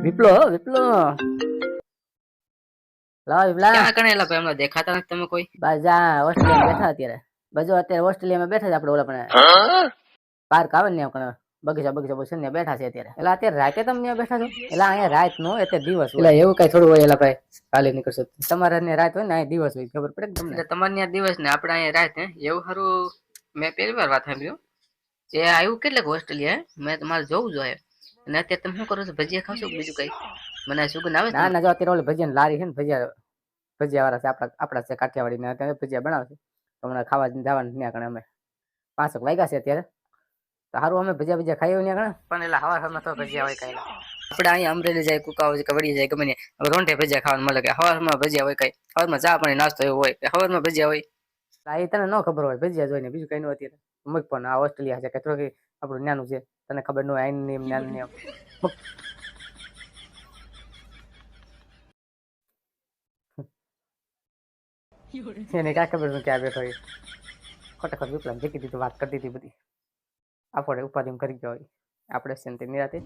વિપ્લો વિપ્લો લાવ વિપ્લા ક્યાં કણેલા ભાઈ હમણાં દેખાતા નથી તમે કોઈ? બસ જા ઓસ્ટ્રેલિયા બેઠા અત્યારે બજો અત્યારે ઓસ્ટ્રેલિયામાં બેઠા છે આપણે ઓલા પણ પાર્ક આવે ને ત્યાં બગીચા બગીચા છે ને બેઠા છે અત્યારે એટલે અત્યારે રાતે તમે ત્યાં બેઠા છો એટલે અહીંયા રાત નો એટલે દિવસ એટલે એવું કઈ થોડું હોય એલા ભાઈ કાલે નીકળશો તમારે ને રાત હોય ને અહીંયા દિવસ હોય ખબર પડે તમને એટલે તમારે ત્યાં દિવસ ને આપણે અહીંયા રાત હે એવું સારું મેં પહેલી વાર વાત સાંભળ્યું એ આવ્યું કેટલાક ઓસ્ટ્રેલિયા મેં તમારે જોવું જોઈએ અને અત્યારે તમે શું કરો છો ભજીયા ખાશો બીજું કઈ મને સુગંધ આવે ના ના જો અત્યારે ઓલી ભજીયા લારી છે ને ભજીયા વાળા છે આપણા છે કાઠિયાવાડી ને અત્યારે ભજીયા બનાવશે હમણાં ખાવા જવાનું ત્યાં કણે અમે 5 વાગ્યા છે અત્યારે સારું અમે ભજીયા ખાઈ ત્યાં કણે પણ એટલે હવામાં તો ભજીયા હોય કઈ આપણે અહીંયા અમરેલી જાય કુકા હોય કે વળી જાય ગમે રોંઢે ભજીયા ખાવાનું મળે કે હવારમાં ભજીયા હોય કઈ હવારમાં ચા પાણી નાસ્તો એવો હોય કે હવારમાં ભજીયા હોય એ તને ન ખબર હોય ભજીયા જોઈને બીજું કઈ ન અત્યારે મગ પણ આ ઓસ્ટ્રેલિયા છે કે થોડું આપણું જ્ઞાનું છે તને ખબર ન હોય આઈન નિયમ જ્ઞાન નિયમ એને ક્યાં ખબર શું ક્યાં બેઠો ખોટા ખોટ વિપ્લવ જીકી દીધું વાત કરતી હતી બધી આપણે ઉપાધિ કરી ગયો હોય આપણે શાંતિ નિરાતે